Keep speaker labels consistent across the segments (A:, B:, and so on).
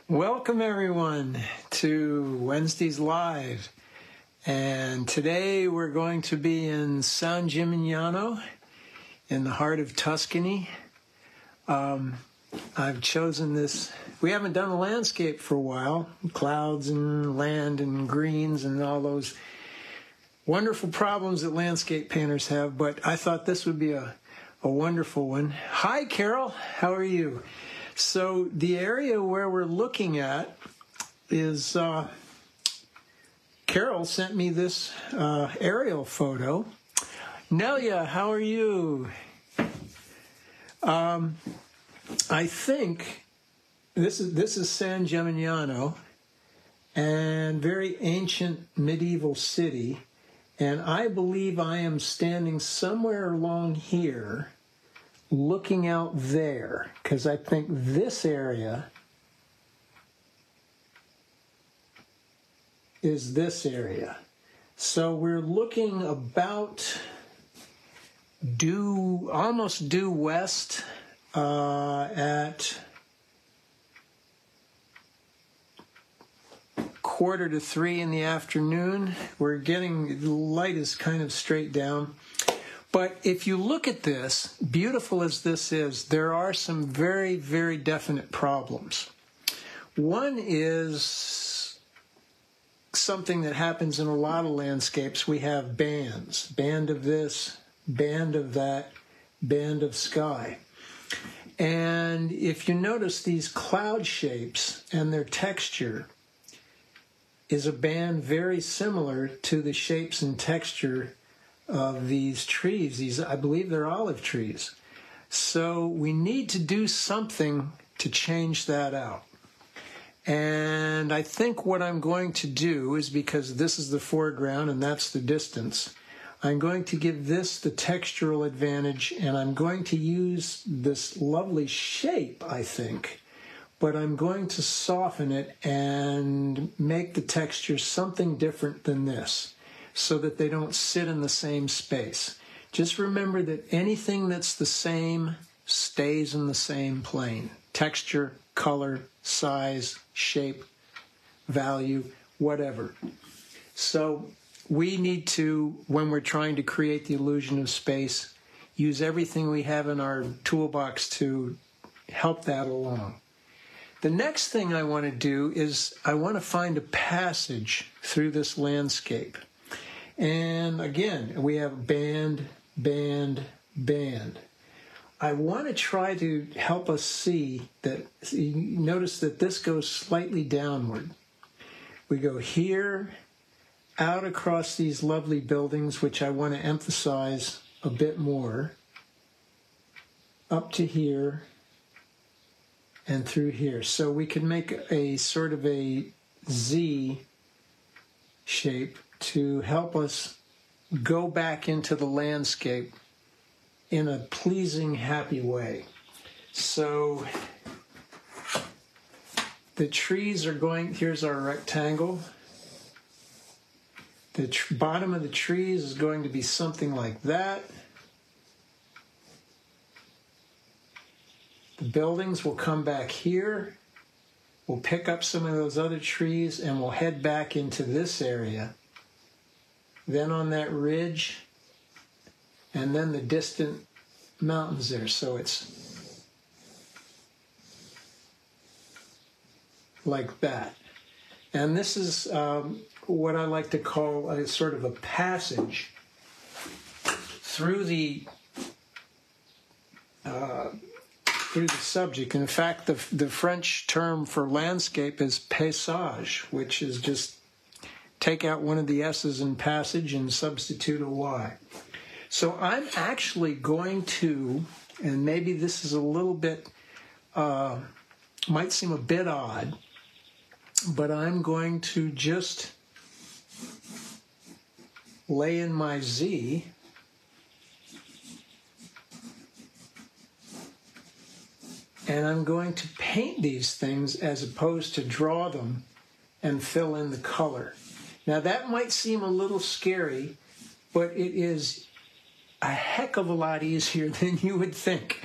A: Welcome everyone to Wednesday's Live, and today we're going to be in San Gimignano in the heart of Tuscany. I've chosen this. We haven't done a landscape for a while, clouds and land and greens and all those wonderful problems that landscape painters have, but I thought this would be a wonderful one. Hi Carol, how are you? So the area where we're looking at is, Carol sent me this aerial photo. Nelia, how are you? I think this is San Gimignano, and very ancient medieval city, and I believe I am standing somewhere along here looking out there, because I think this area is this area. So we're looking about almost due west at 2:45 in the afternoon. We're getting, the light is kind of straight down. But if you look at this, beautiful as this is, there are some very, very definite problems. One is something that happens in a lot of landscapes. We have bands, band of this, band of that, band of sky. And if you notice, these cloud shapes and their texture is a band very similar to the shapes and texture of these trees. I believe they're olive trees. So we need to do something to change that out. And I think what I'm going to do is, because this is the foreground and that's the distance, I'm going to give this the textural advantage, and I'm going to use this lovely shape, I think, but I'm going to soften it and make the texture something different than this, so that they don't sit in the same space. Just remember that anything that's the same stays in the same plane. Texture, color, size, shape, value, whatever. So we need to, when we're trying to create the illusion of space, use everything we have in our toolbox to help that along. The next thing I want to do is I want to find a passage through this landscape. And again, we have band, band, band. I want to try to help us see that, notice that this goes slightly downward. We go here, out across these lovely buildings, which I want to emphasize a bit more, up to here, and through here. So we can make a sort of a Z shape to help us go back into the landscape in a pleasing, happy way. So the trees are going, here's our rectangle. The bottom of the trees is going to be something like that. The buildings will come back here. We'll pick up some of those other trees and we'll head back into this area. Then on that ridge, and then the distant mountains there. So it's like that. And this is what I like to call a sort of a passage through the subject. In fact, the French term for landscape is paysage, which is just take out one of the S's in passage and substitute a Y. So I'm actually going to, and maybe this is a little bit, might seem a bit odd, but I'm going to just lay in my Z and I'm going to paint these things as opposed to draw them and fill in the color. Now that might seem a little scary, but it is a heck of a lot easier than you would think.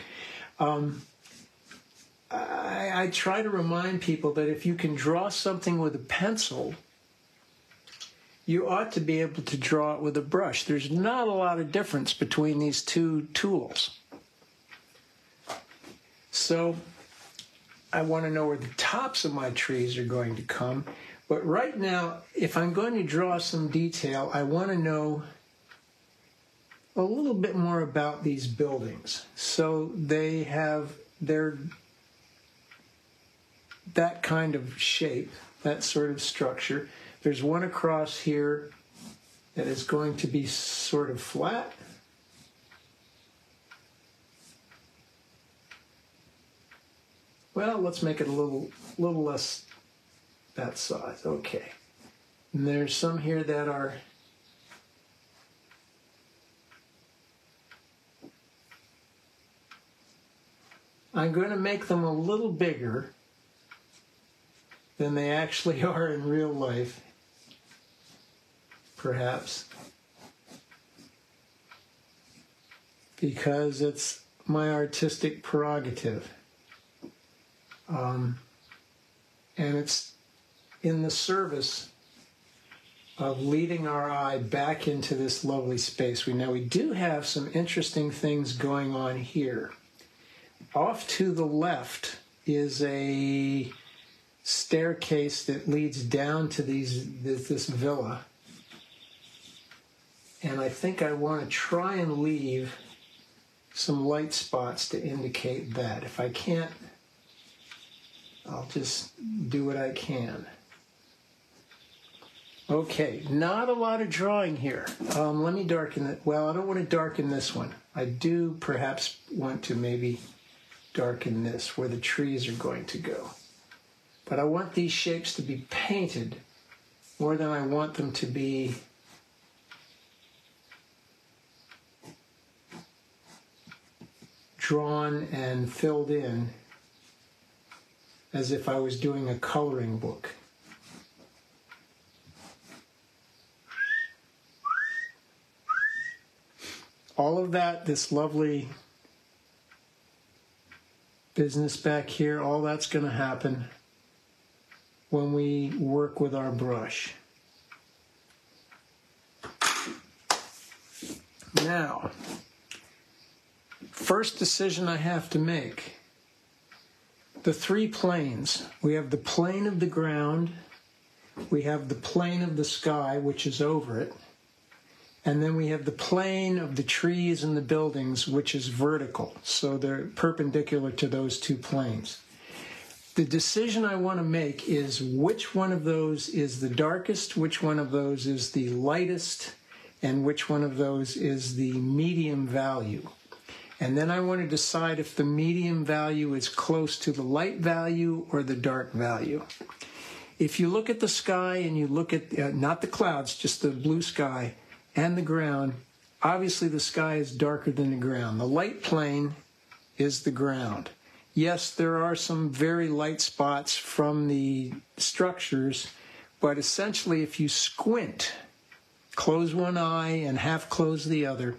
A: I try to remind people that if you can draw something with a pencil, you ought to be able to draw it with a brush. There's not a lot of difference between these two tools. So I want to know where the tops of my trees are going to come. But right now, if I'm going to draw some detail, I want to know a little bit more about these buildings. So they're that kind of shape, that sort of structure. There's one across here that is going to be sort of flat. Well, let's make it a little less that size. Okay. And there's some here that are I'm going to make them a little bigger than they actually are in real life, perhaps, because it's my artistic prerogative. And it's in the service of leading our eye back into this lovely space. We do have some interesting things going on here. Off to the left is a staircase that leads down to this villa. And I think I want to try and leave some light spots to indicate that. If I can't, I'll just do what I can. Okay, not a lot of drawing here. Let me darken it. Well, I don't want to darken this one. I do perhaps want to maybe darken this where the trees are going to go. But I want these shapes to be painted more than I want them to be drawn and filled in as if I was doing a coloring book. All of that, this lovely business back here, all that's going to happen when we work with our brush. Now, first decision I have to make. The three planes. We have the plane of the ground, we have the plane of the sky, which is over it, and then we have the plane of the trees and the buildings, which is vertical. So they're perpendicular to those two planes. The decision I want to make is which one of those is the darkest, which one of those is the lightest, and which one of those is the medium value. And then I want to decide if the medium value is close to the light value or the dark value. If you look at the sky and you look at, not the clouds, just the blue sky and the ground, obviously the sky is darker than the ground. The light plane is the ground. Yes, there are some very light spots from the structures, but essentially if you squint, close one eye and half close the other,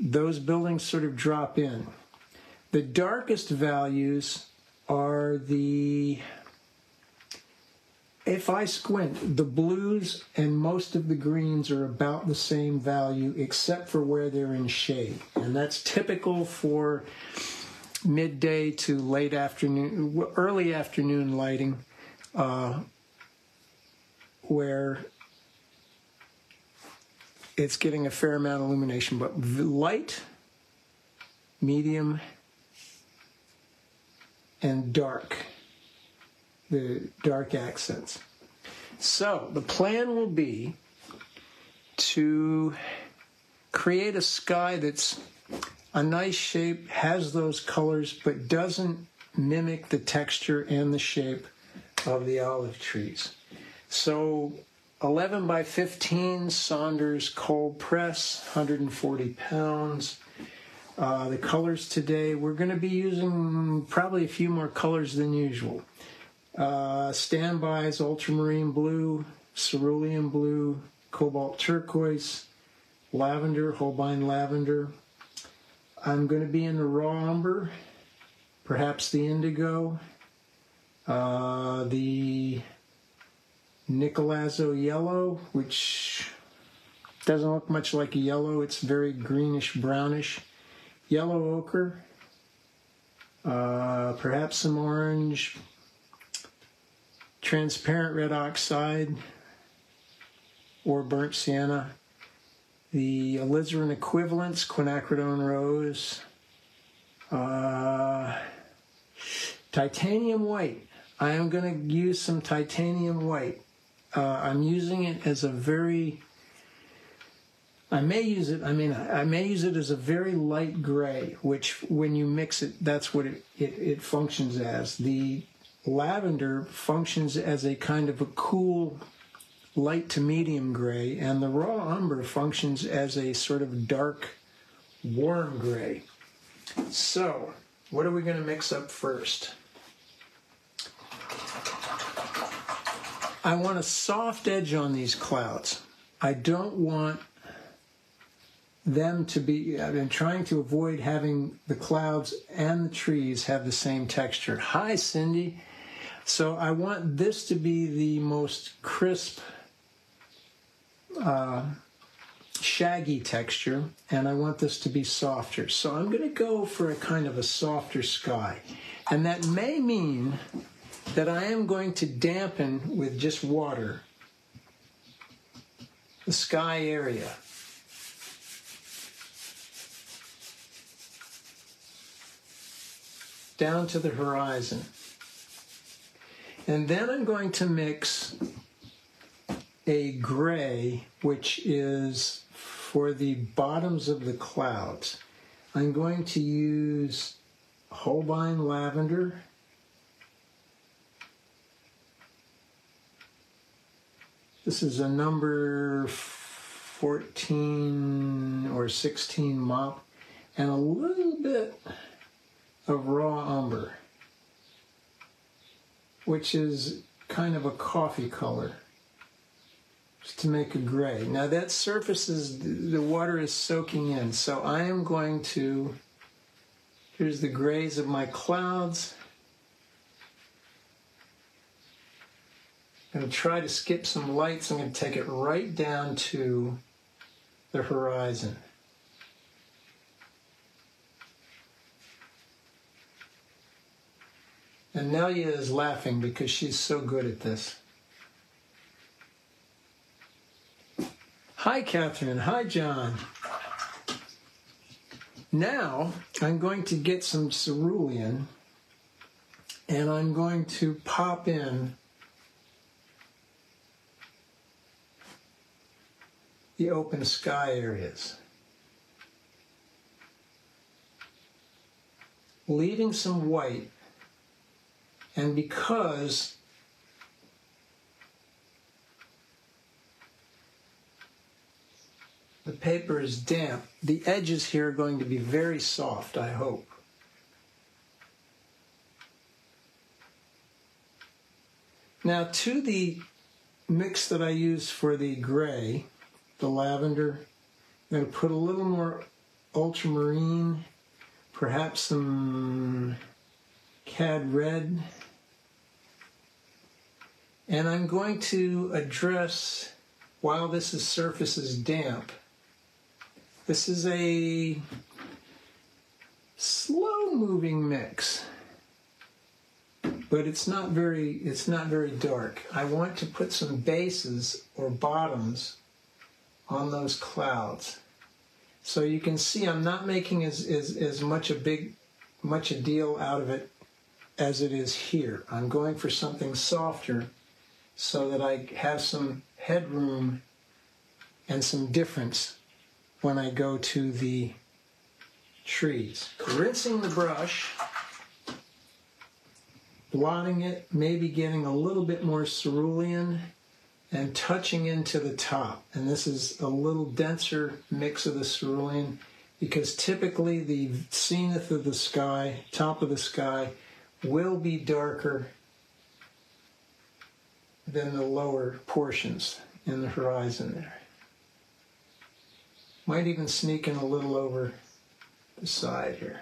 A: those buildings sort of drop in. The darkest values are if I squint, the blues and most of the greens are about the same value except for where they're in shade. And that's typical for midday to late afternoon, early afternoon lighting, where it's getting a fair amount of illumination, but light, medium, and dark, the dark accents. So the plan will be to create a sky that's a nice shape, has those colors, but doesn't mimic the texture and the shape of the olive trees. So 11 by 15 Saunders cold press, 140 pounds. The colors today, we're going to be using probably a few more colors than usual. Standbys, ultramarine blue, cerulean blue, cobalt turquoise, lavender, Holbein lavender. I'm going to be in the raw umber, perhaps the indigo, the Nicolazzo yellow, which doesn't look much like a yellow. It's very greenish brownish. Yellow ochre, perhaps some orange, transparent red oxide, or burnt sienna. The alizarin equivalents, quinacridone rose, titanium white. I am going to use some titanium white. I'm using it as a very, I may use it as a very light gray, which when you mix it, that's what it functions as. The lavender functions as a kind of a cool light to medium gray, and the raw umber functions as a sort of dark, warm gray. So, what are we going to mix up first? I want a soft edge on these clouds. I don't want them to be, I've been trying to avoid having the clouds and the trees have the same texture. Hi, Cindy. So I want this to be the most crisp, shaggy texture, and I want this to be softer. So I'm going to go for a kind of a softer sky. And that may mean that I am going to dampen with just water the sky area. Down to the horizon. And then I'm going to mix a gray, which is for the bottoms of the clouds. I'm going to use Holbein lavender. This is a number 14 or 16 mop, and a little bit of raw umber, which is kind of a coffee color, just to make a gray. Now that surface is, the water is soaking in, so I am going to, here's the grays of my clouds. I'm going to try to skip some lights. I'm going to take it right down to the horizon. And Nelia is laughing because she's so good at this. Hi, Catherine. Hi, John. Now, I'm going to get some cerulean, and I'm going to pop in the open sky areas, leaving some white. And because the paper is damp, the edges here are going to be very soft, I hope. Now, to the mix that I use for the gray, the lavender, I'm going to put a little more ultramarine, perhaps some cad red, and I'm going to address, while this surface is damp, this is a slow moving mix, but it's not very dark. I want to put some bases or bottoms on those clouds. So you can see I'm not making as much a deal out of it as it is here. I'm going for something softer so that I have some headroom and some difference when I go to the trees. Rinsing the brush, blotting it, maybe getting a little bit more cerulean, and touching into the top. And this is a little denser mix of the cerulean, because typically the zenith of the sky, top of the sky, will be darker than the lower portions in the horizon there. Might even sneak in a little over the side here.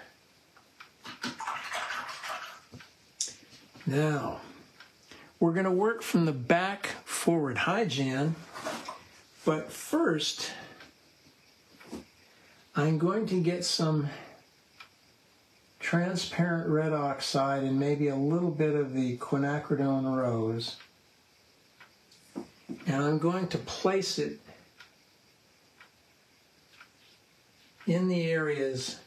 A: Now, we're going to work from the back forward. Hi, Jan. But first, I'm going to get some transparent red oxide and maybe a little bit of the quinacridone rose. And I'm going to place it in the areas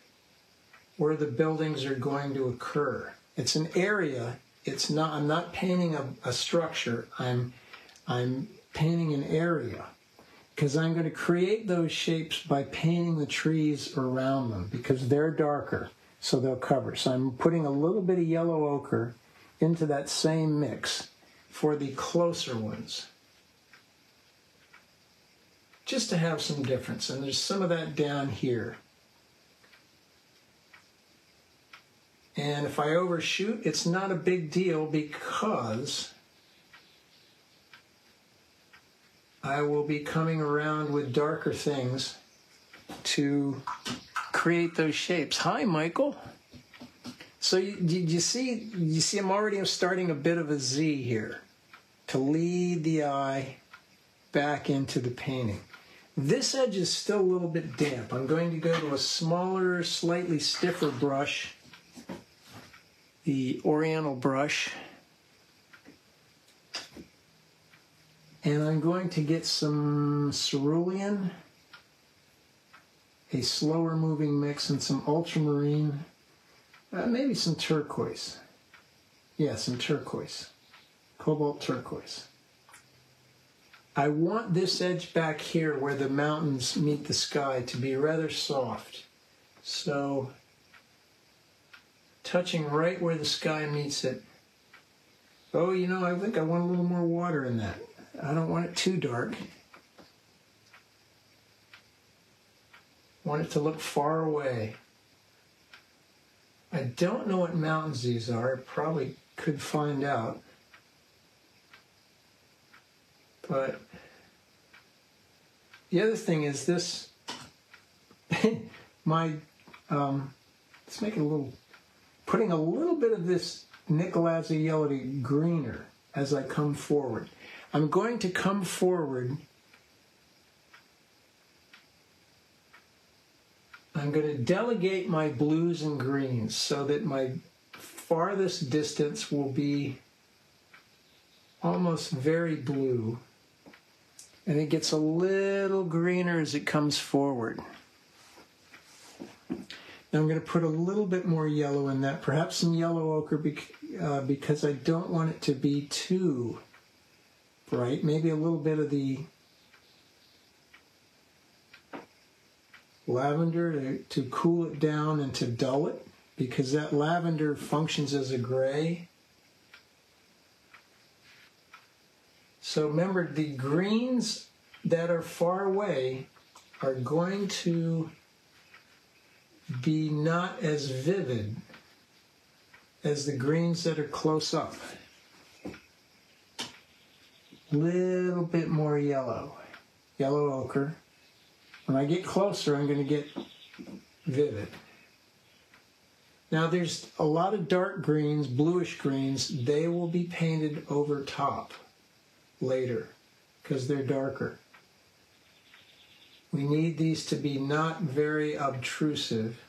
A: where the buildings are going to occur. It's an area. It's not. I'm not painting a structure. I'm painting an area because I'm going to create those shapes by painting the trees around them because they're darker, so they'll cover. So I'm putting a little bit of yellow ochre into that same mix for the closer ones, just to have some difference. And there's some of that down here. And if I overshoot, it's not a big deal because I will be coming around with darker things to create those shapes. Hi, Michael. So you see I'm already starting a bit of a Z here to lead the eye back into the painting. This edge is still a little bit damp. I'm going to go to a smaller, slightly stiffer brush, the Oriental brush, and I'm going to get some cerulean, a slower moving mix, and some ultramarine, maybe some turquoise. Yeah, some turquoise, cobalt turquoise. I want this edge back here where the mountains meet the sky to be rather soft. So touching right where the sky meets it. Oh, you know, I think I want a little more water in that. I don't want it too dark. I want it to look far away. I don't know what mountains these are. I probably could find out. But the other thing is this, let's make it a little, putting a little bit of this nickel yellow to greener as I come forward. I'm going to come forward. I'm going to delegate my blues and greens so that my farthest distance will be almost very blue. And it gets a little greener as it comes forward. Now I'm going to put a little bit more yellow in that, perhaps some yellow ochre because I don't want it to be too bright. Maybe a little bit of the lavender to cool it down and to dull it, because that lavender functions as a gray. So remember, the greens that are far away are going to be not as vivid as the greens that are close up. Little bit more yellow ochre. When I get closer, I'm going to get vivid. Now there's a lot of dark greens, bluish greens. They will be painted over top later because they're darker. We need these to be not very obtrusive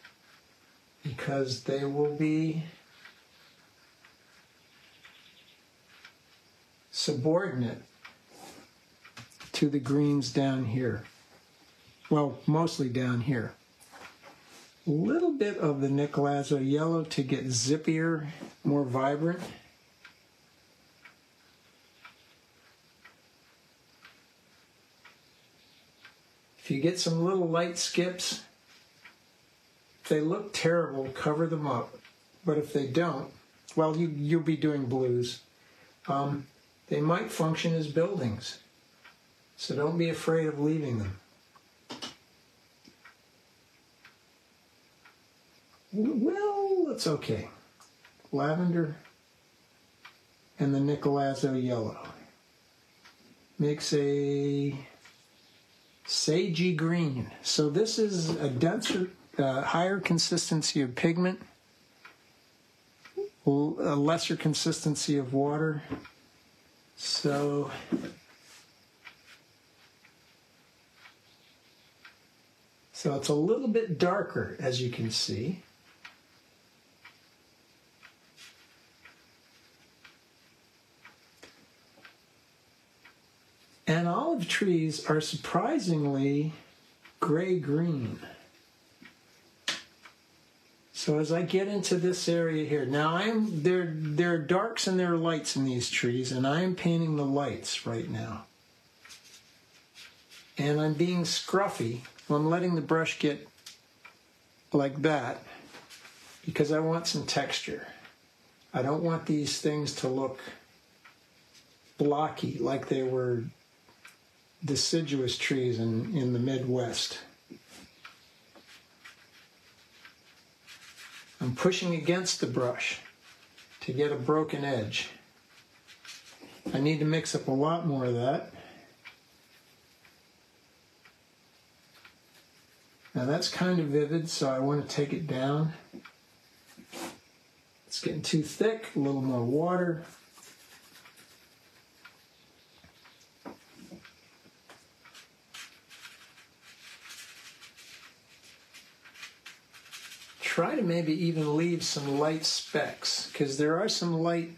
A: because they will be subordinate to the greens down here. Well, mostly down here. A little bit of the Nicolazo yellow to get zippier, more vibrant. If you get some little light skips, if they look terrible, cover them up. But if they don't, well, you'll be doing blues. They might function as buildings. So don't be afraid of leaving them. Well, it's okay. Lavender and the Nicolazo yellow makes a sagey green. So this is a denser, higher consistency of pigment. a lesser consistency of water. So it's a little bit darker, as you can see. And olive trees are surprisingly gray-green. So as I get into this area here, now there are darks and there are lights in these trees, and I am painting the lights right now. And I'm being scruffy. I'm letting the brush get like that because I want some texture. I don't want these things to look blocky like they were deciduous trees in the Midwest. I'm pushing against the brush to get a broken edge. I need to mix up a lot more of that. Now that's kind of vivid, so I want to take it down. It's getting too thick, a little more water. Try to maybe even leave some light specks, because there are some light.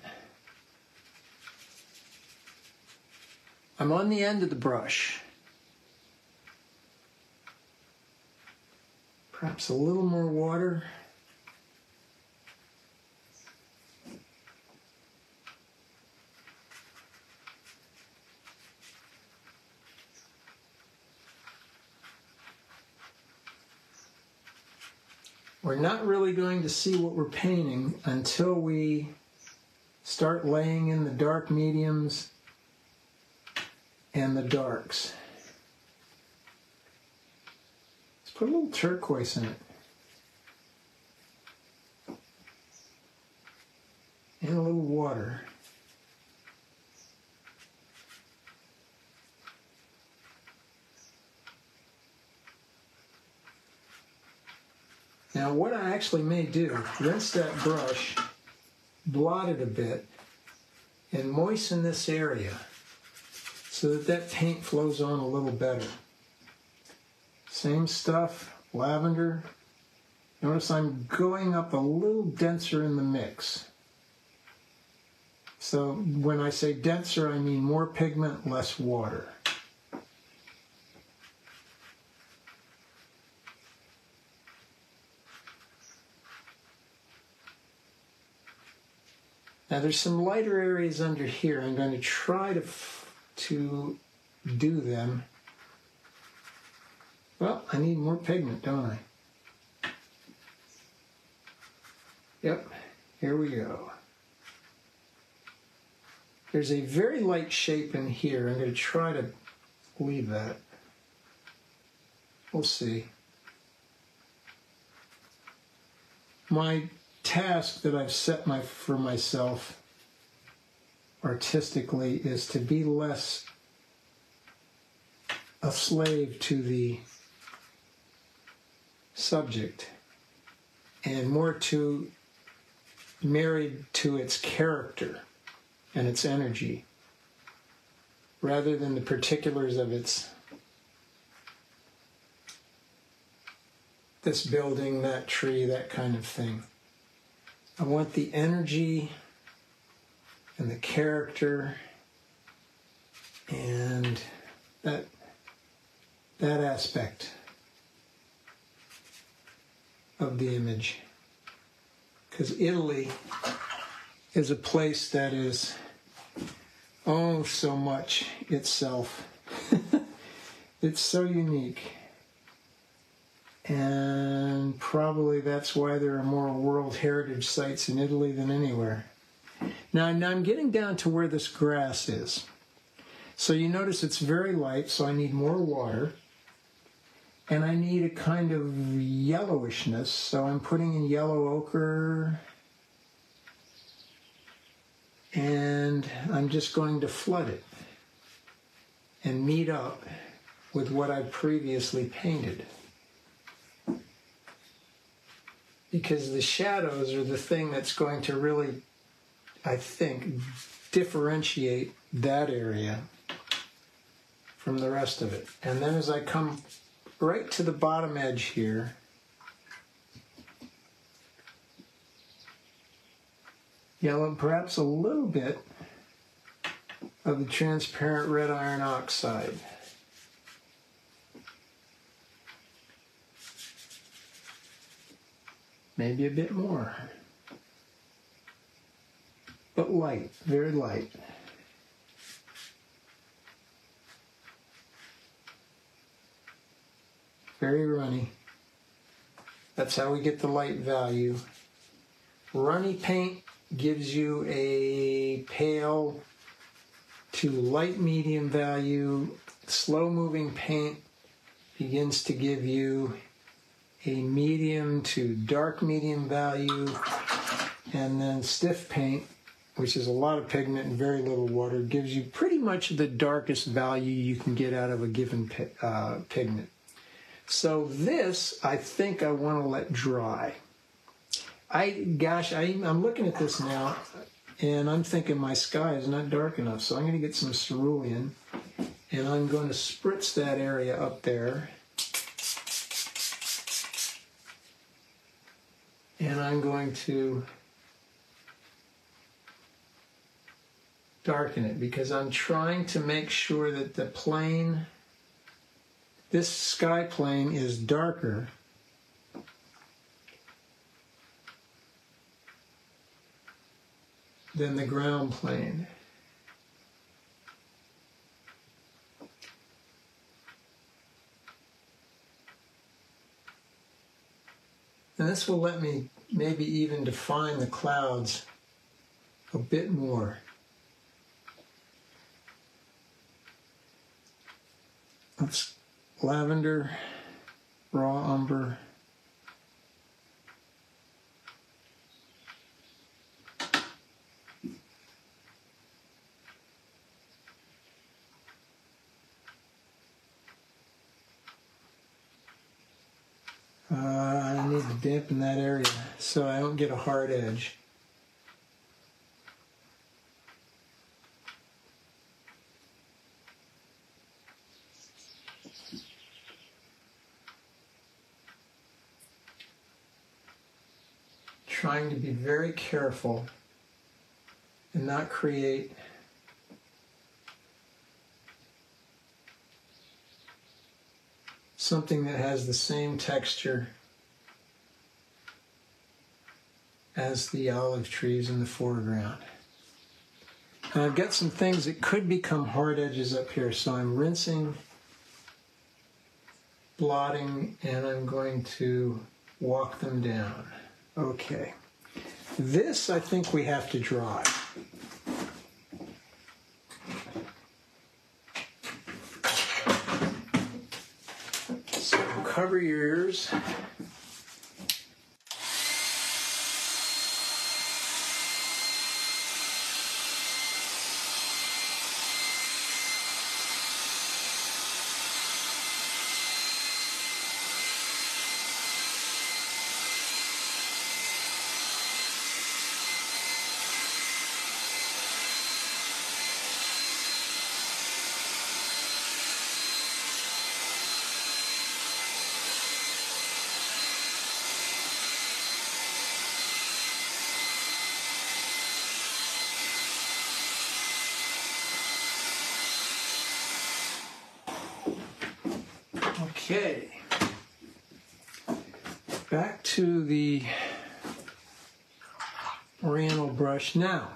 A: I'm on the end of the brush. Perhaps a little more water. We're not really going to see what we're painting until we start laying in the dark mediums and the darks. Let's put a little turquoise in it. And a little water. Now what I actually may do, rinse that brush, blot it a bit, and moisten this area so that paint flows on a little better. Same stuff, lavender. Notice I'm going up a little denser in the mix. So when I say denser, I mean more pigment, less water. Now there's some lighter areas under here. I'm going to try to do them. Well, I need more pigment, don't I? Yep, here we go. There's a very light shape in here. I'm going to try to leave that. We'll see. My task that I've set for myself artistically is to be less a slave to the subject and more married to its character and its energy rather than the particulars of this building, that tree, that kind of thing. I want the energy and the character and that aspect of the image. Because Italy is a place that is, oh, so much itself. It's so unique. And probably that's why there are more World Heritage sites in Italy than anywhere. Now I'm getting down to where this grass is. So you notice it's very light, so I need more water. And I need a kind of yellowishness, so I'm putting in yellow ochre. And I'm just going to flood it and meet up with what I previously painted. because the shadows are the thing that's going to really, I think, differentiate that area from the rest of it. And then as I come right to the bottom edge here, yellow, perhaps a little bit of the transparent red iron oxide. Maybe a bit more. But light, very light. Very runny. That's how we get the light value. Runny paint gives you a pale to light medium value. Slow moving paint begins to give you a medium to dark medium value. And then stiff paint, which is a lot of pigment and very little water, gives you pretty much the darkest value you can get out of a given pigment. So this, I think I want to let dry. I'm looking at this now, and I'm thinking my sky is not dark enough, so I'm going to get some cerulean, and I'm going to spritz that area up there. And I'm going to darken it because I'm trying to make sure that the plane, this sky plane, is darker than the ground plane. And this will let me maybe even define the clouds a bit more. That's lavender, raw umber. I need to dampen that area so I don't get a hard edge. Trying to be very careful and not create something that has the same texture as the olive trees in the foreground. And I've got some things that could become hard edges up here, so I'm rinsing, blotting, and I'm going to walk them down. Okay. This, I think we have to dry. So cover your ears. Okay, back to the Oriental brush. Now,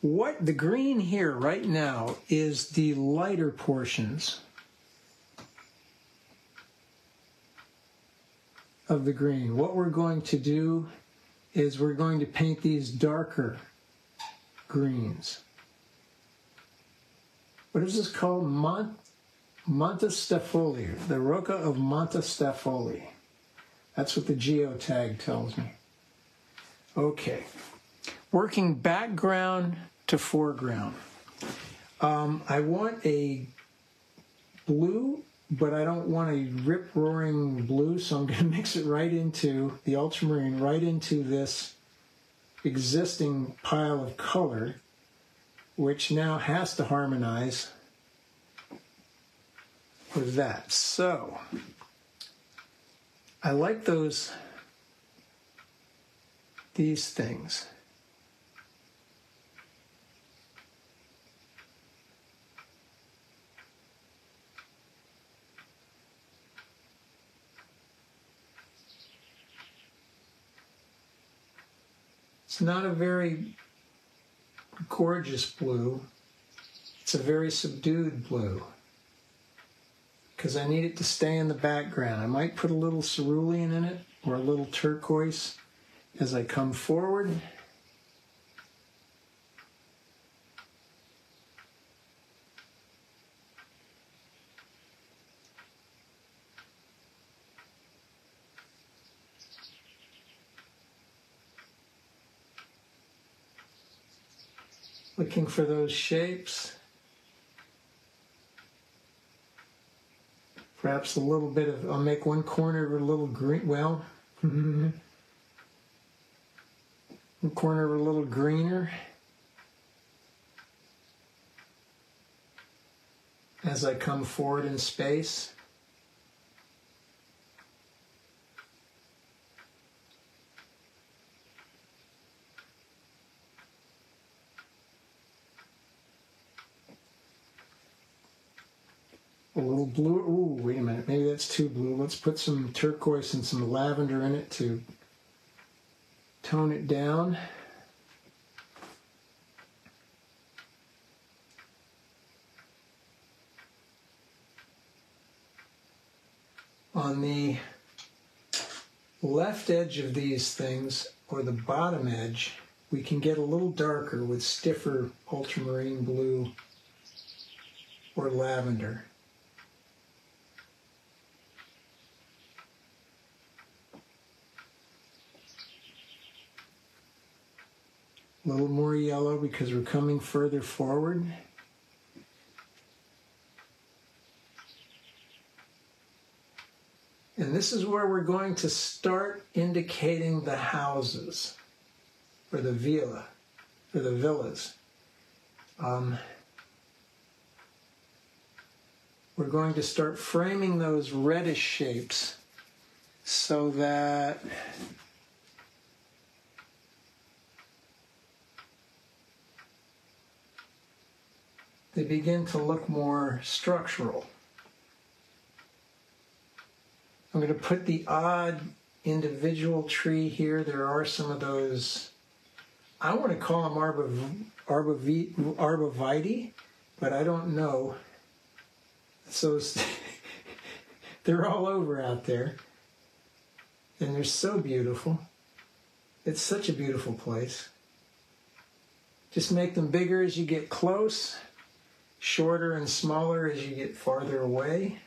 A: what the green here right now is the lighter portions of the green. What we're going to do is we're going to paint these darker greens. What is this called? Montestafoli, the Rocca of Montestafoli. That's what the geotag tells me. Okay, working background to foreground. I want a blue but I don't want a rip-roaring blue, so I'm going to mix it right into the ultramarine, right into this existing pile of color, which now has to harmonize with that. So I like these things. It's not a very gorgeous blue. It's a very subdued blue because I need it to stay in the background. I might put a little cerulean in it or a little turquoise as I come forward. Looking for those shapes. Perhaps a little bit of, I'll make one corner a little green, well, one corner a little greener as I come forward in space. A little blue. Ooh, wait a minute. Maybe that's too blue. Let's put some turquoise and some lavender in it to tone it down. On the left edge of these things, or the bottom edge, we can get a little darker with stiffer ultramarine blue or lavender. A little more yellow because we're coming further forward. And this is where we're going to start indicating the houses, or the villa, or the villas. We're going to start framing those reddish shapes so that they begin to look more structural. I'm going to put the odd individual tree here. There are some of those, I want to call them arborvitae, but I don't know. So they're all over out there. And they're so beautiful. It's such a beautiful place. Just make them bigger as you get close, shorter and smaller as you get farther away.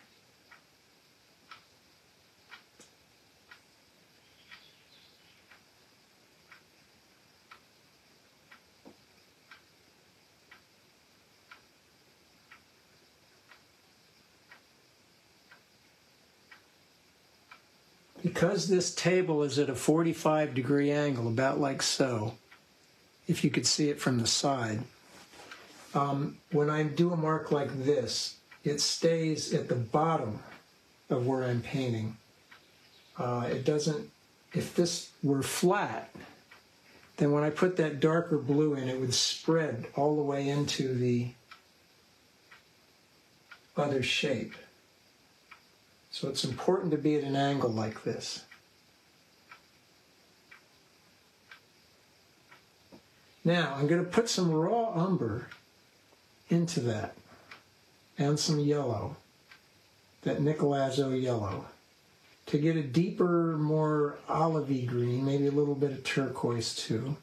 A: Because this table is at a 45-degree angle, about like so, if you could see it from the side, when I do a mark like this, it stays at the bottom of where I'm painting. It doesn't, if this were flat, then when I put that darker blue in, it would spread all the way into the other shape. So it's important to be at an angle like this. Now I'm going to put some raw umber into that and some yellow, that Nicolazo yellow, to get a deeper, more olivey green, maybe a little bit of turquoise too.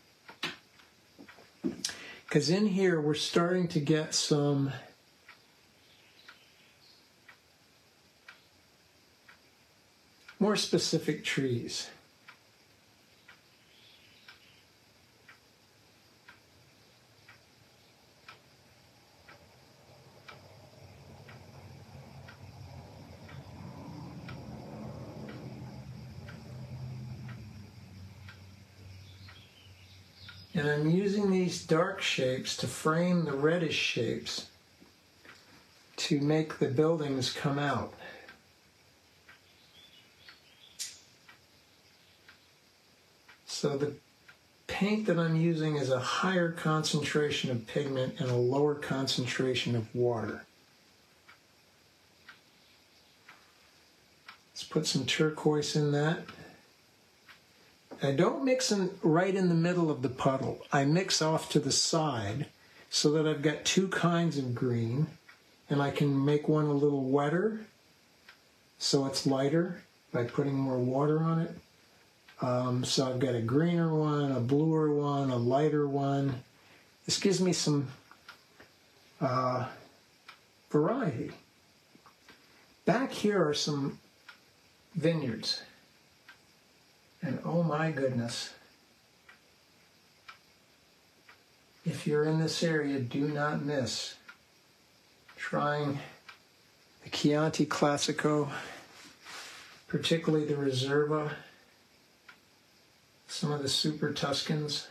A: Because in here we're starting to get some more specific trees. And I'm using these dark shapes to frame the reddish shapes to make the buildings come out. So the paint that I'm using is a higher concentration of pigment and a lower concentration of water. Let's put some turquoise in that. I don't mix right in the middle of the puddle. I mix off to the side so that I've got two kinds of green, and I can make one a little wetter so it's lighter by putting more water on it. So I've got a greener one, a bluer one, a lighter one. This gives me some variety. Back here are some vineyards. And oh my goodness, if you're in this area, do not miss trying the Chianti Classico, particularly the Reserva, some of the Super Tuscans.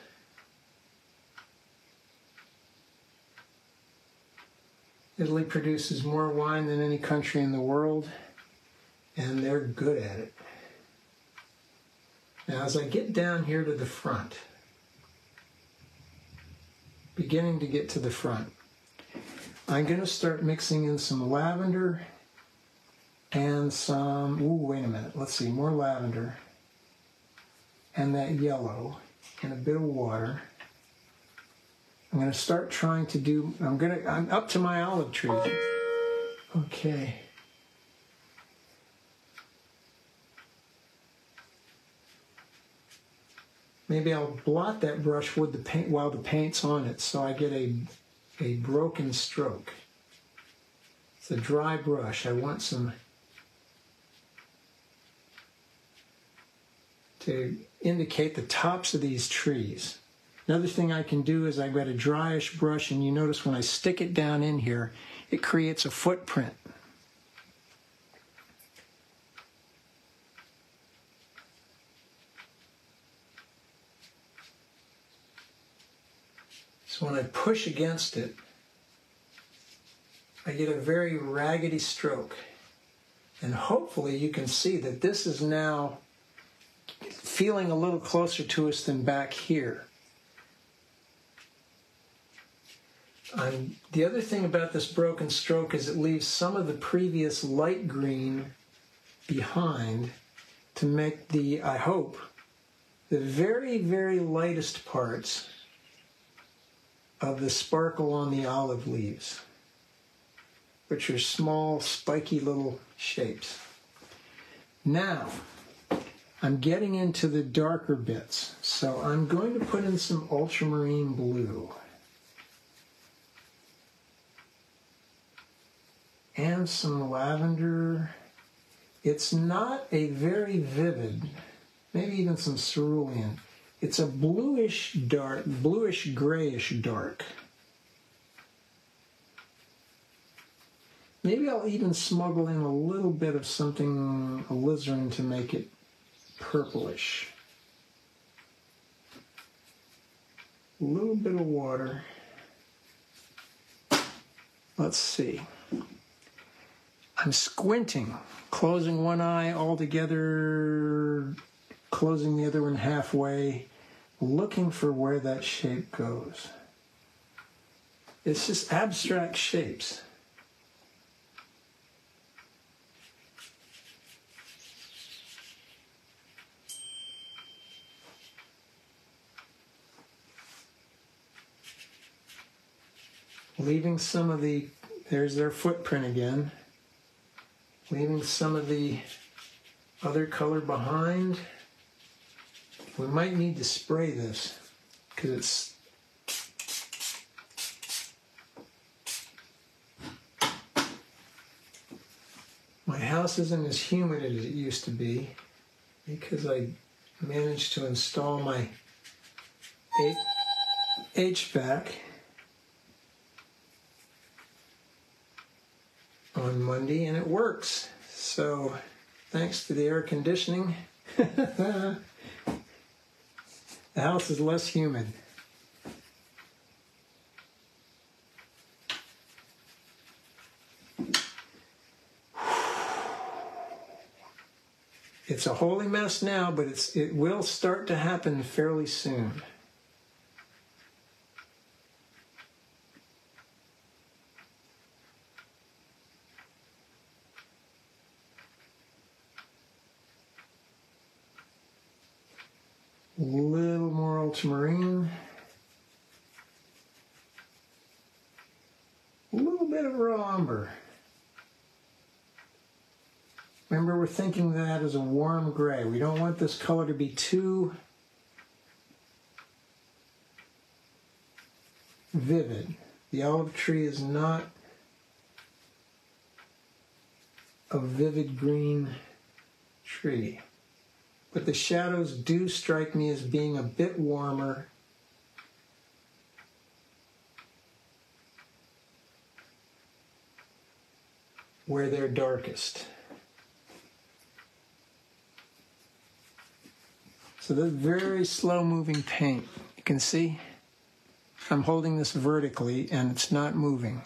A: Italy produces more wine than any country in the world, and they're good at it. Now, as I get down here to the front, beginning to get to the front, I'm going to start mixing in some lavender and some, wait a minute, let's see, more lavender and that yellow and a bit of water. I'm going to start trying to do, I'm up to my olive tree. Okay. Maybe I'll blot that brush with the paint while the paint's on it so I get a broken stroke. It's a dry brush. I want some to indicate the tops of these trees. Another thing I can do is I've got a dryish brush, and you notice when I stick it down in here, it creates a footprint. So when I push against it, I get a very raggedy stroke. And hopefully you can see that this is now feeling a little closer to us than back here. The other thing about this broken stroke is it leaves some of the previous light green behind to make the, I hope, the very, very lightest parts of the sparkle on the olive leaves, which are small, spiky little shapes. Now, I'm getting into the darker bits, so I'm going to put in some ultramarine blue and some lavender. It's not a very vivid, maybe even some cerulean. It's a bluish dark, bluish grayish dark. Maybe I'll even smuggle in a little bit of something alizarin to make it purplish. A little bit of water. Let's see. I'm squinting, closing one eye altogether, closing the other one halfway, looking for where that shape goes. It's just abstract shapes. Leaving some of the, there's their footprint again. Leaving some of the other color behind. We might need to spray this because it's my house isn't as humid as it used to be because I managed to install my HVAC on Monday, and it works. So thanks to the air conditioning, the house is less humid. It's a holy mess now, but it will start to happen fairly soon. A little more ultramarine. A little bit of raw umber. Remember, we're thinking that as a warm gray. We don't want this color to be too vivid. The olive tree is not a vivid green tree. But the shadows do strike me as being a bit warmer where they're darkest. So this is very slow moving paint. You can see I'm holding this vertically and it's not moving.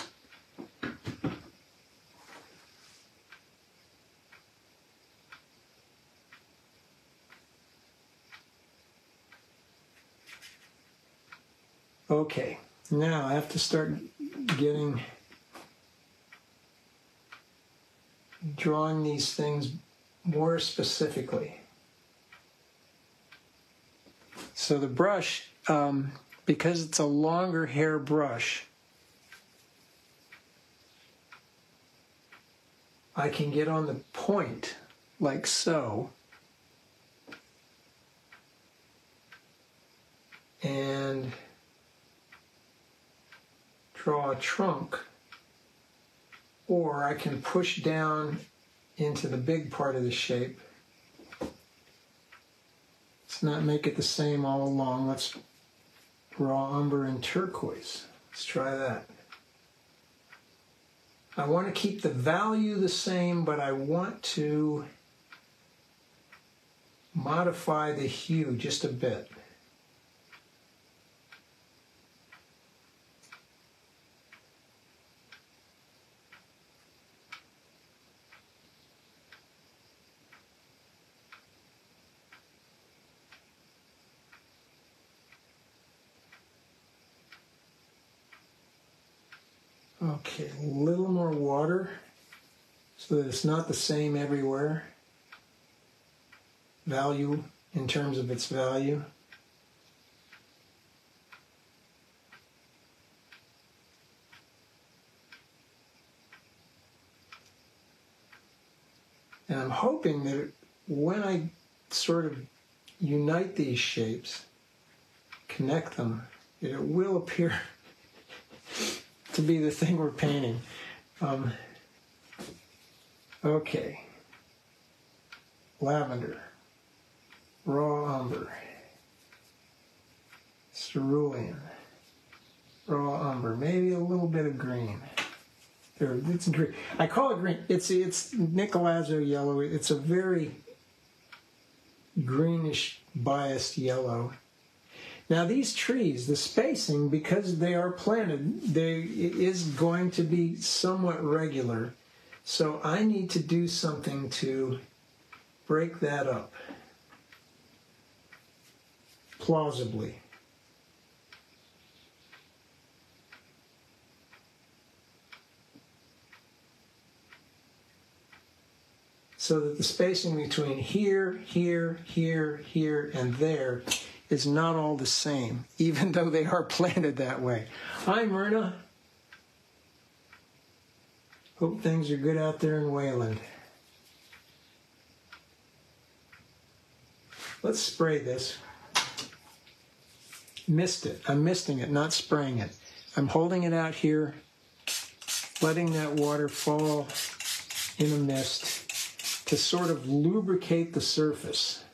A: Okay, now I have to start drawing these things more specifically. So the brush, because it's a longer hair brush, I can get on the point like so, and draw a trunk, or I can push down into the big part of the shape. Let's not make it the same all along. Let's draw umber and turquoise. Let's try that. I want to keep the value the same, but I want to modify the hue just a bit. Okay, a little more water so that it's not the same everywhere. Value in terms of its value. And I'm hoping that when I sort of unite these shapes, connect them, it will appear to be the thing we're painting. Okay. Lavender. Raw umber. Cerulean. Raw umber. Maybe a little bit of green. There, it's green. I call it green. It's Nicolazzo yellow. It's a very greenish biased yellow. Now these trees, the spacing, because they are planted, it is going to be somewhat regular. So I need to do something to break that up plausibly. So that the spacing between here, here, here, here, and there is not all the same, even though they are planted that way. Hi, Myrna. Hope things are good out there in Wayland. Let's spray this. Missed it. I'm misting it, not spraying it. I'm holding it out here, letting that water fall in a mist to sort of lubricate the surface,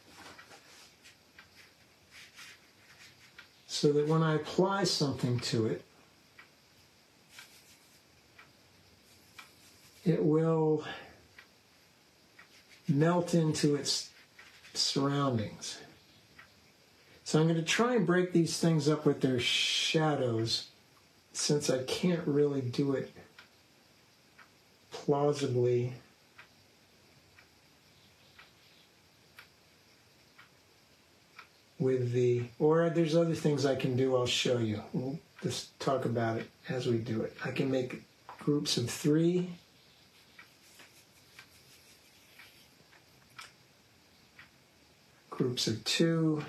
A: so that when I apply something to it, it will melt into its surroundings. So I'm going to try and break these things up with their shadows, since I can't really do it plausibly with the, or there's other things I can do I'll show you. We'll just talk about it as we do it. I can make groups of 3. Groups of 2.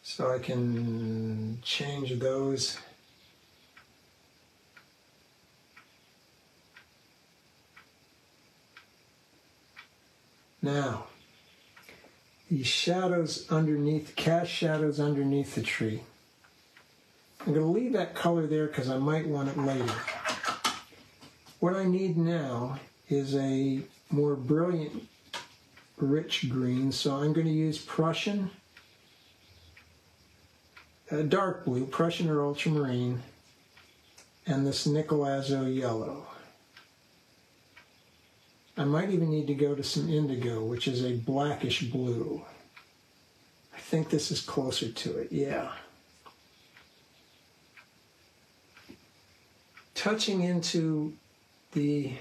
A: So I can change those. Now, these shadows underneath, cast shadows underneath the tree. I'm going to leave that color there because I might want it later. What I need now is a more brilliant, rich green, so I'm going to use Prussian, dark blue, Prussian or ultramarine, and this nickel azo yellow. I might even need to go to some indigo, which is a blackish blue. I think this is closer to it, yeah. Touching into the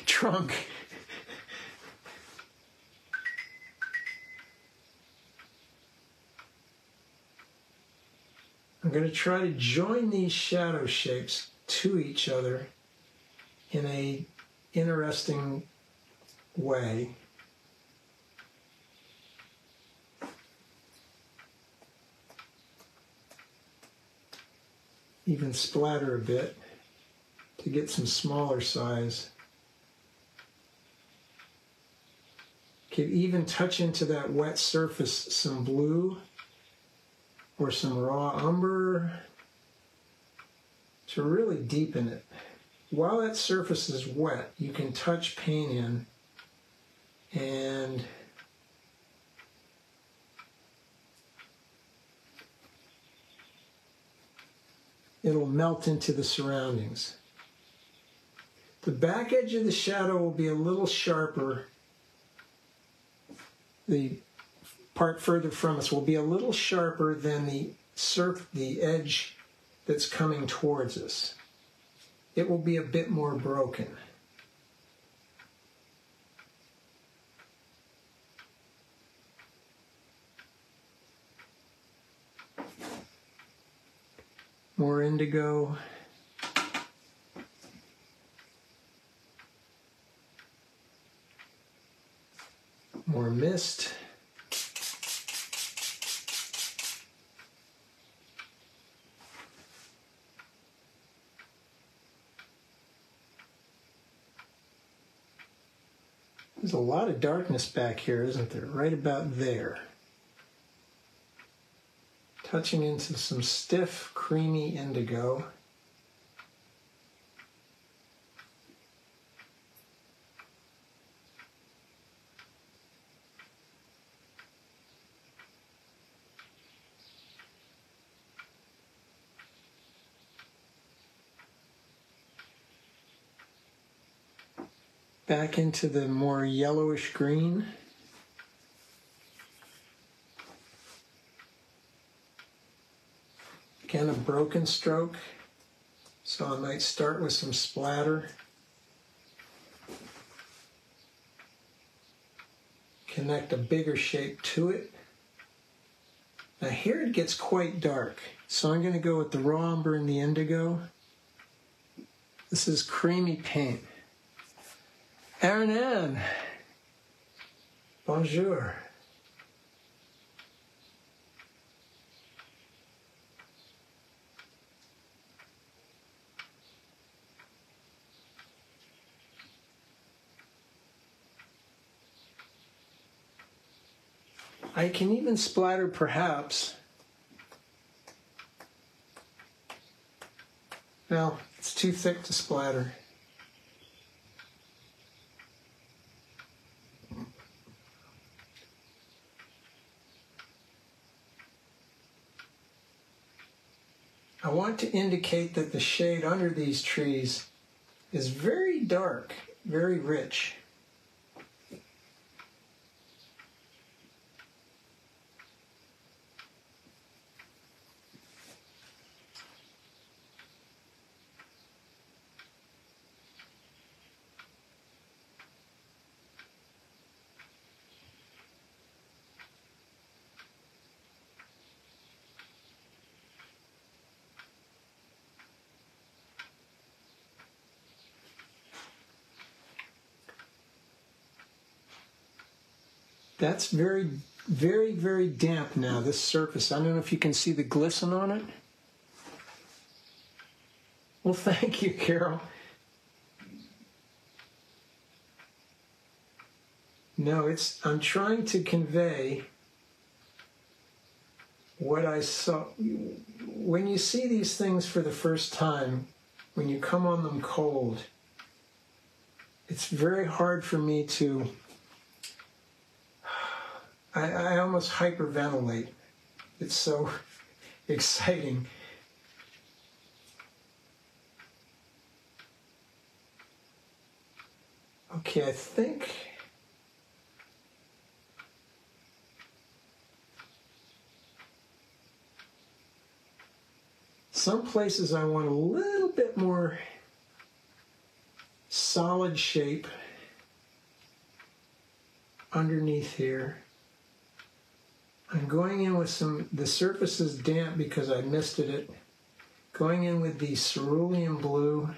A: trunk. I'm going to try to join these shadow shapes to each other in a interesting way. Even splatter a bit to get some smaller size. Could even touch into that wet surface some blue or some raw umber to really deepen it. While that surface is wet, you can touch paint in and it'll melt into the surroundings. The back edge of the shadow will be a little sharper. The part further from us will be a little sharper than the edge that's coming towards us. It will be a bit more broken. More indigo. More mist. There's a lot of darkness back here, isn't there? Right about there. Touching into some stiff, creamy indigo. Back into the more yellowish green. Again, a broken stroke, so I might start with some splatter. Connect a bigger shape to it. Now here it gets quite dark, so I'm going to go with the raw umber and the indigo. This is creamy paint. Aaron, bonjour. I can even splatter perhaps. No, it's too thick to splatter. I want to indicate that the shade under these trees is very dark, very rich. That's very, very, very damp now, this surface. I don't know if you can see the glisten on it. Well, thank you, Carol. No, I'm trying to convey what I saw. When you see these things for the first time, when you come on them cold, it's very hard for me to, I almost hyperventilate. It's so exciting. Okay, I think some places I want a little bit more solid shape underneath here. I'm going in with the surface is damp because I misted it. Going in with the cerulean blue.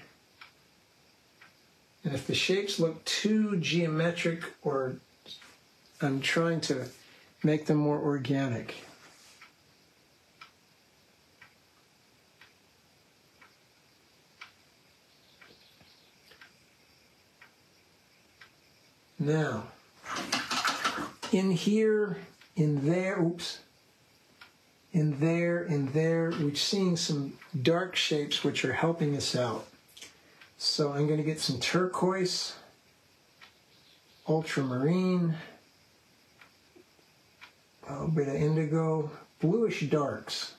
A: And if the shapes look too geometric, or I'm trying to make them more organic. Now, in here, in there, oops, in there, we're seeing some dark shapes which are helping us out. So I'm going to get some turquoise, ultramarine, a little bit of indigo, bluish darks.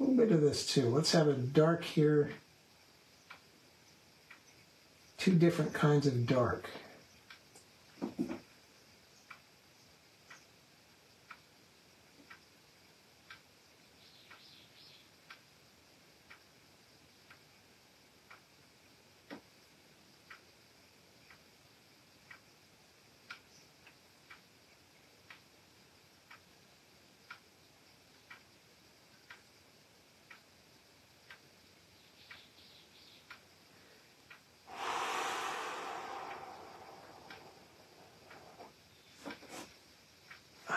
A: A little bit of this too. Let's have a dark here. Two different kinds of dark.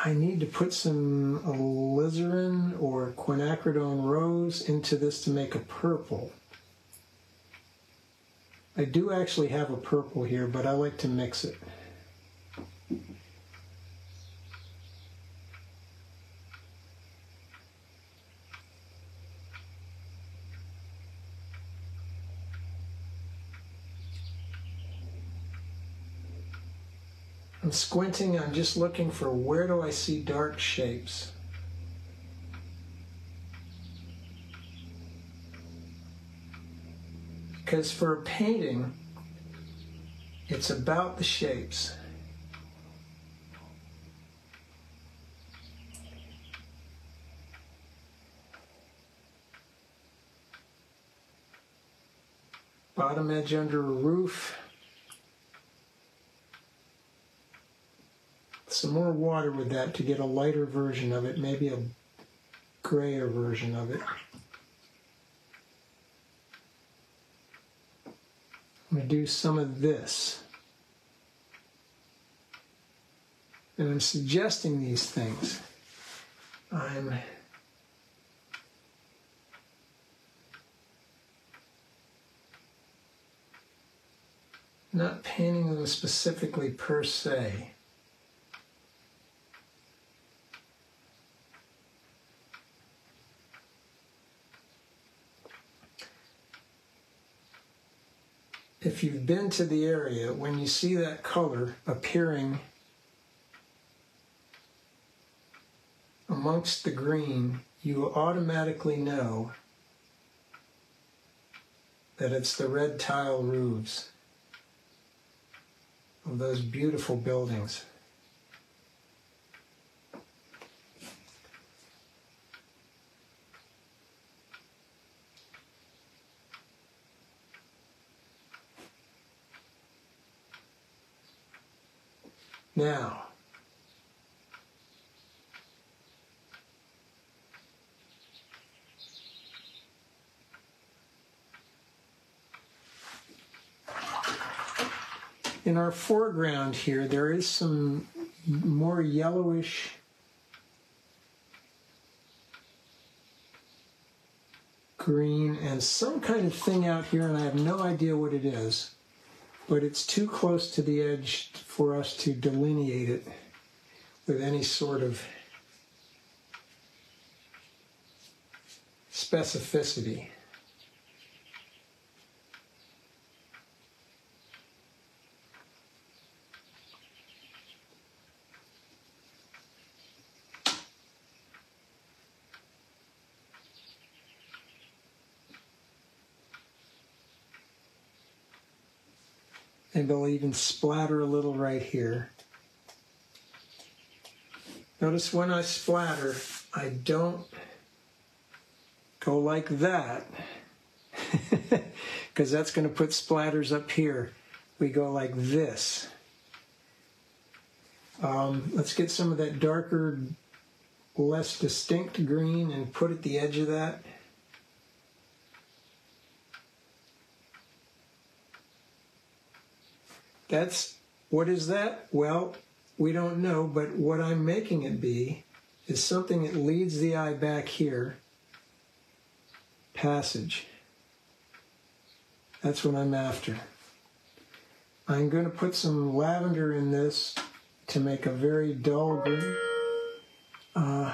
A: I need to put some alizarin or quinacridone rose into this to make a purple. I do actually have a purple here, but I like to mix it. I'm squinting, I'm just looking for where do I see dark shapes. Because for a painting, it's about the shapes. Bottom edge under a roof. Some more water with that to get a lighter version of it, maybe a grayer version of it. I'm going to do some of this. And I'm suggesting these things. I'm not painting them specifically per se. If you've been to the area, when you see that color appearing amongst the green, you will automatically know that it's the red tile roofs of those beautiful buildings. Now, in our foreground here, there is some more yellowish green and some kind of thing out here, and I have no idea what it is, but it's too close to the edge for us to delineate it with any sort of specificity. Maybe I'll even splatter a little right here. Notice when I splatter, I don't go like that, because that's going to put splatters up here. We go like this. Let's get some of that darker, less distinct green and put at the edge of that. What is that? Well, we don't know, but what I'm making it be is something that leads the eye back here. Passage. That's what I'm after. I'm going to put some lavender in this to make a very dull green. And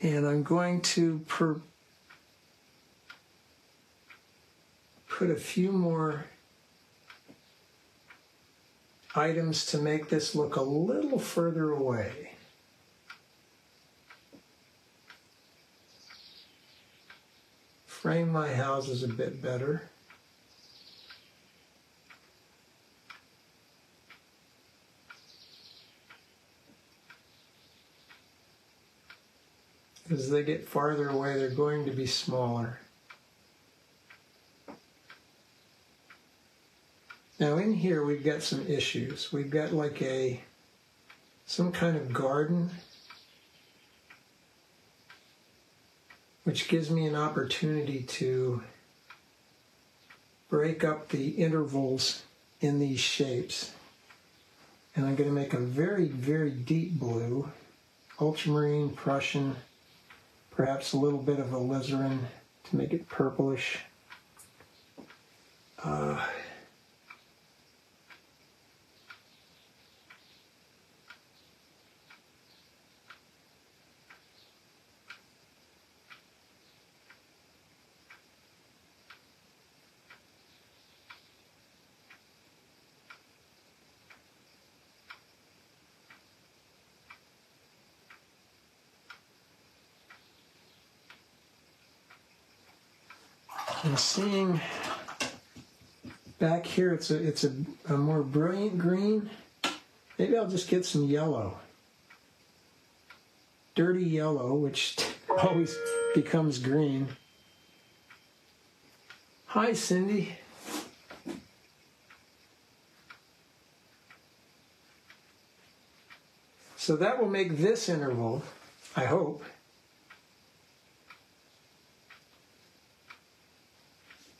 A: I'm going to put a few more items to make this look a little further away. Frame my houses a bit better. As they get farther away, they're going to be smaller. Now in here we've got some issues. We've got like some kind of garden, which gives me an opportunity to break up the intervals in these shapes. And I'm going to make a very, very deep blue, ultramarine, Prussian, perhaps a little bit of alizarin to make it purplish. I'm seeing back here it's a more brilliant green. Maybe I'll just get some yellow. Dirty yellow, which always becomes green. Hi, Cindy. So that will make this interval, I hope,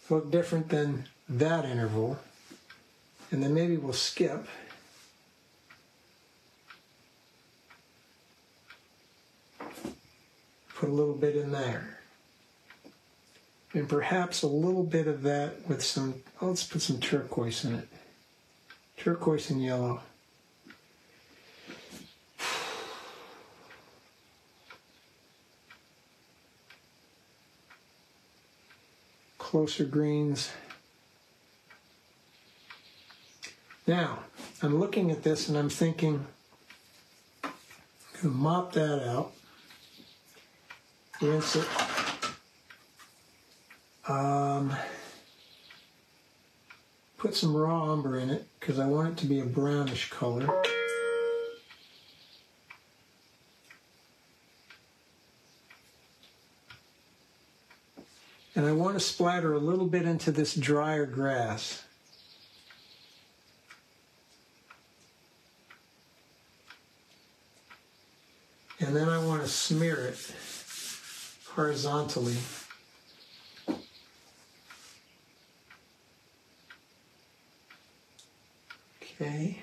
A: look different than that interval. And then maybe we'll skip. Put a little bit in there. And perhaps a little bit of that with some, oh, let's put some turquoise in it. Turquoise and yellow. Closer greens. Now, I'm looking at this and I'm thinking, I'm going to mop that out, rinse it, put some raw umber in it because I want it to be a brownish color. And I want to splatter a little bit into this drier grass. And then I want to smear it horizontally. Okay.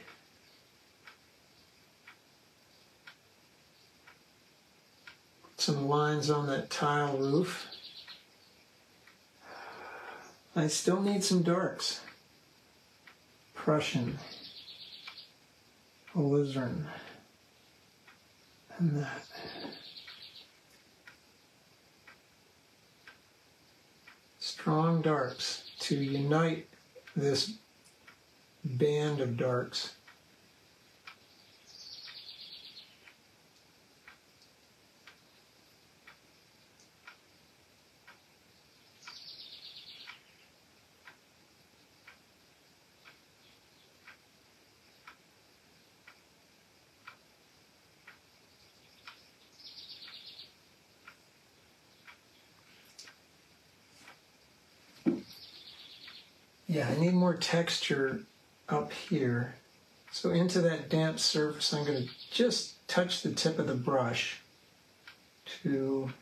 A: Some lines on that tile roof. I still need some darks. Prussian, alizarin, and that. Strong darks to unite this band of darks. Yeah, I need more texture up here. So into that damp surface, I'm going to just touch the tip of the brush to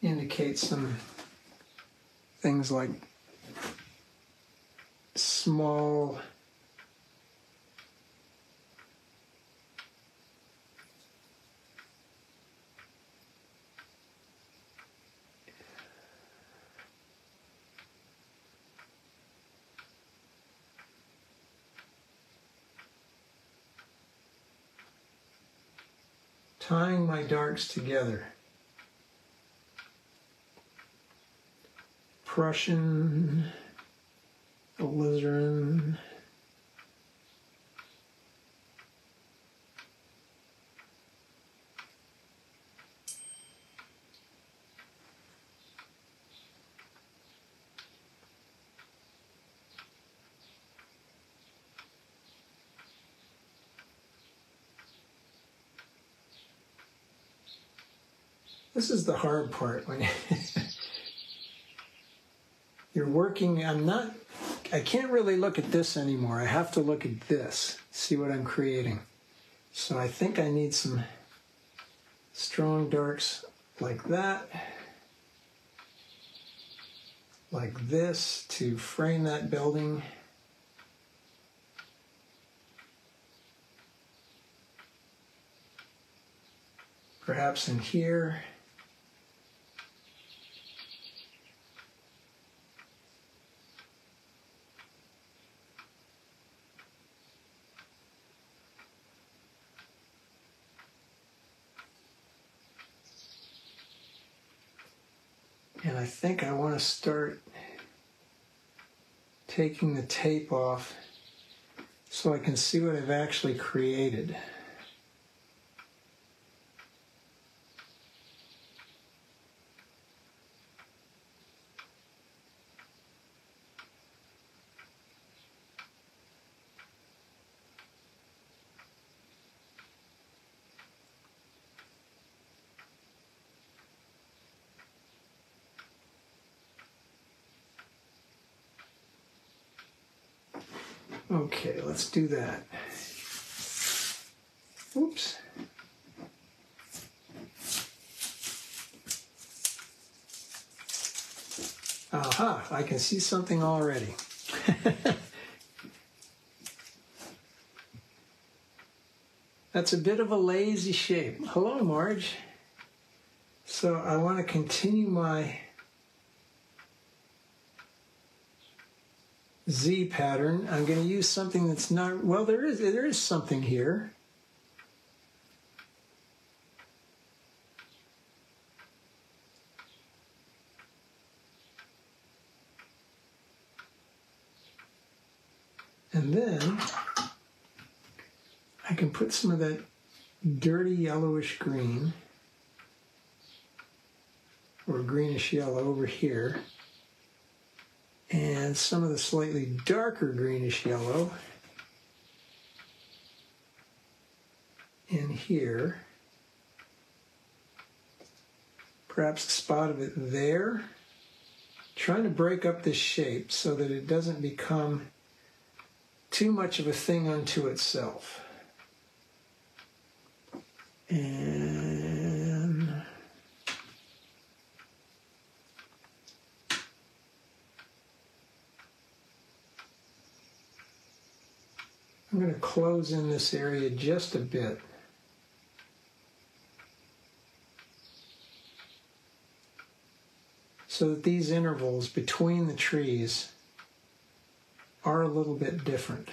A: indicate some things like small tying my darks together. Prussian, alizarin, this is the hard part when you're working. I can't really look at this anymore. I have to look at this, see what I'm creating. So I think I need some strong darks like that, like this, to frame that building. Perhaps in here. And I think I want to start taking the tape off so I can see what I've actually created. Okay, let's do that. Oops. Aha, I can see something already. That's a bit of a lazy shape. Hello, Marge. So I want to continue my Z pattern. I'm going to use something that's not, well, there is something here. And then I can put some of that dirty yellowish green or greenish yellow over here, and some of the slightly darker greenish yellow in here. Perhaps a spot of it there. Trying to break up this shape so that it doesn't become too much of a thing unto itself. And going to close in this area just a bit. So that these intervals between the trees are a little bit different.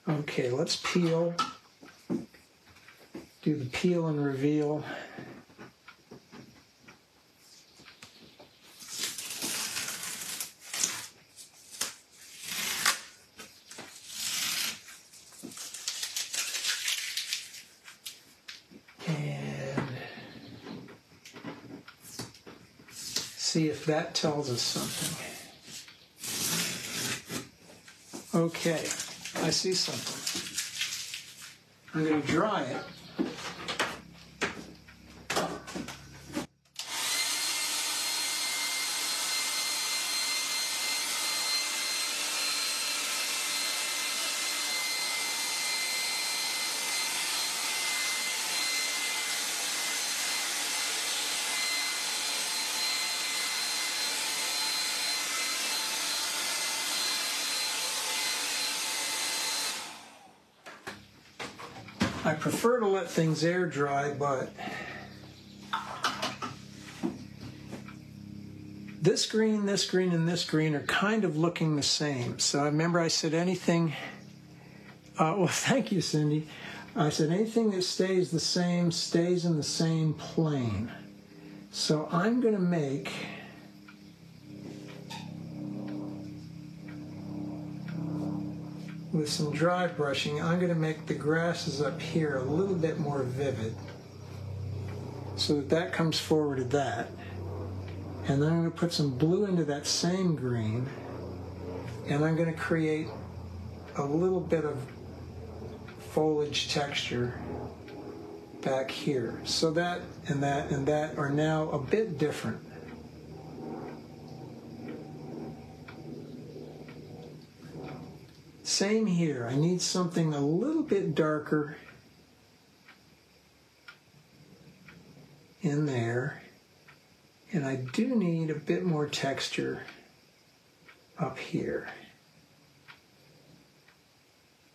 A: Okay, let's peel, do the peel and reveal. And see if that tells us something. Okay. I see something. I'm going to dry it. I prefer to let things air dry, but this green, and this green are kind of looking the same. So I remember I said anything, well, thank you, Cindy. I said anything that stays the same stays in the same plane. So I'm going to make with some dry brushing, I'm going to make the grasses up here a little bit more vivid so that that comes forward to that. And then I'm going to put some blue into that same green, and I'm going to create a little bit of foliage texture back here. So that and that and that are now a bit different. Same here. I need something a little bit darker in there, and I do need a bit more texture up here,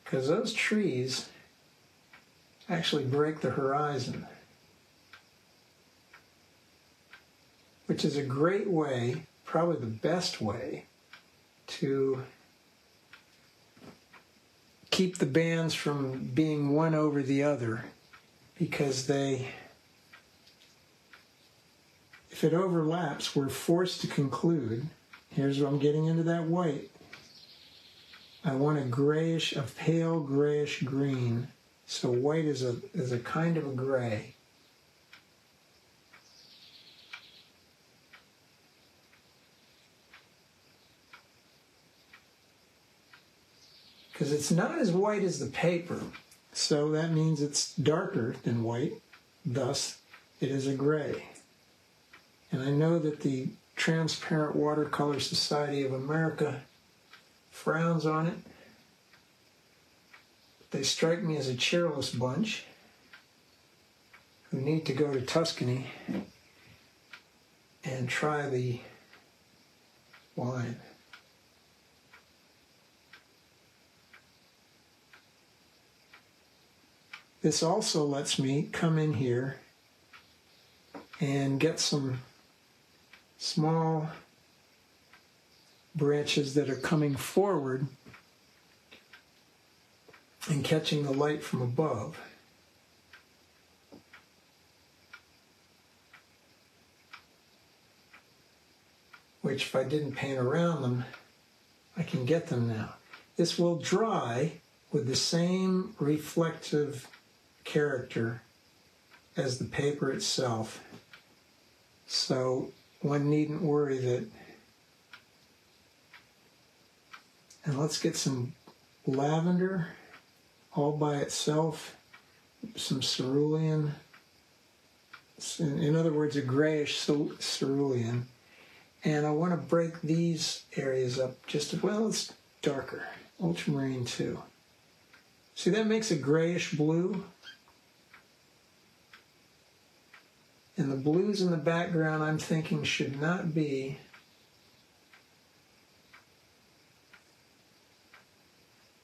A: because those trees actually break the horizon, which is a great way, probably the best way, to keep the bands from being one over the other, because if it overlaps, we're forced to conclude, here's what I'm getting into that white. I want a pale grayish green. So white is a kind of a gray. Because it's not as white as the paper, so that means it's darker than white, thus it is a gray. And I know that the Transparent Watercolor Society of America frowns on it. They strike me as a cheerless bunch who need to go to Tuscany and try the wine. This also lets me come in here and get some small branches that are coming forward and catching the light from above. Which, if I didn't paint around them, I can get them now. This will dry with the same reflective character as the paper itself, so one needn't worry that. And let's get some lavender all by itself, some cerulean, in other words, a grayish cerulean. And I want to break these areas up just, well, it's darker, ultramarine too. See, that makes a grayish blue. And the blues in the background, I'm thinking, should not be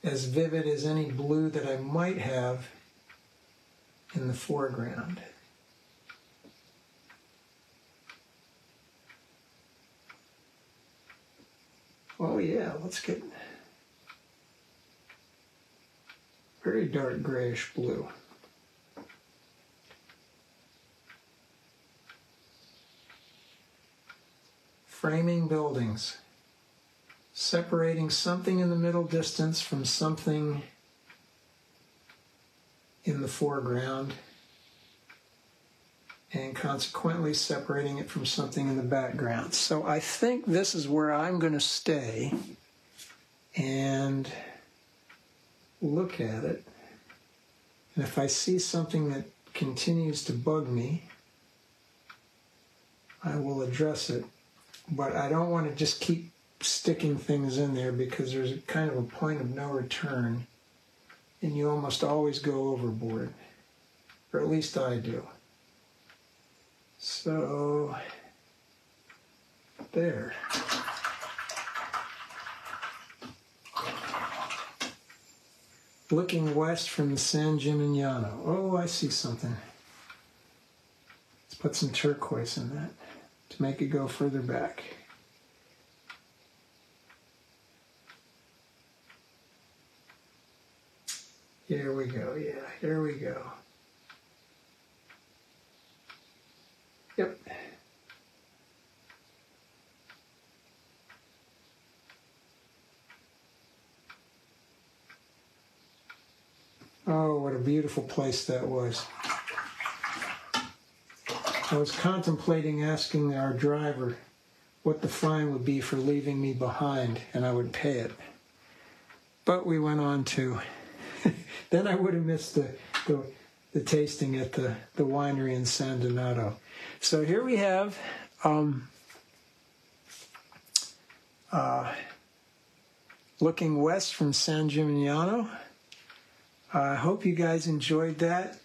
A: as vivid as any blue that I might have in the foreground. Oh yeah, let's get very dark grayish blue. Framing buildings. Separating something in the middle distance from something in the foreground, and consequently separating it from something in the background. So I think this is where I'm going to stay and look at it. And if I see something that continues to bug me, I will address it. But I don't want to just keep sticking things in there, because there's a kind of a point of no return, and you almost always go overboard, or at least I do. So there. Looking west from San Gimignano. Oh, I see something. Let's put some turquoise in that to make it go further back. Here we go, yeah, here we go. Yep. Oh, what a beautiful place that was. I was contemplating asking our driver what the fine would be for leaving me behind, and I would pay it. But we went on to... Then I would have missed the tasting at the winery in San Donato. So here we have looking west from San Gimignano. I hope you guys enjoyed that.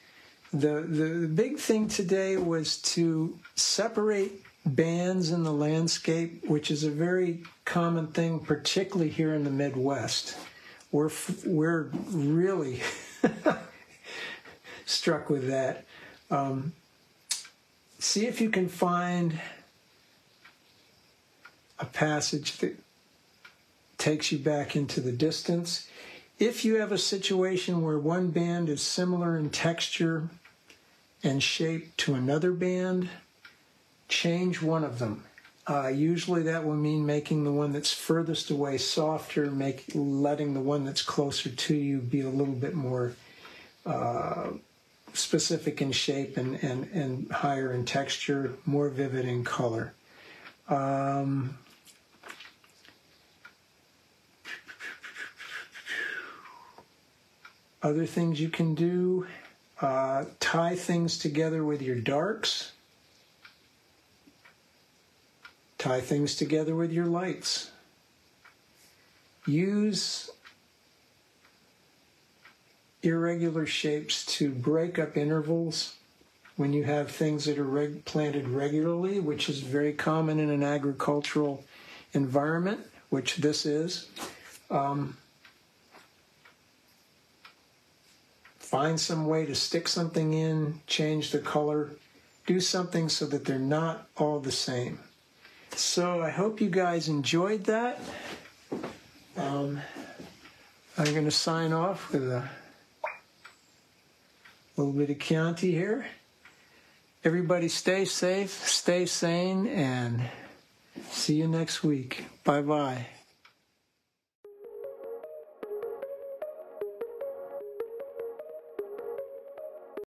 A: The big thing today was to separate bands in the landscape, which is a very common thing, particularly here in the Midwest. We're really struck with that. See if you can find a passage that takes you back into the distance. If you have a situation where one band is similar in texture and shape to another band, change one of them. Usually that will mean making the one that's furthest away softer, letting the one that's closer to you be a little bit more specific in shape and higher in texture, more vivid in color. Other things you can do, tie things together with your darks. Tie things together with your lights. Use irregular shapes to break up intervals when you have things that are planted regularly, which is very common in an agricultural environment, which this is. Find some way to stick something in, change the color, do something so that they're not all the same. So I hope you guys enjoyed that. I'm going to sign off with a little bit of Chianti here. Everybody stay safe, stay sane, and see you next week. Bye-bye.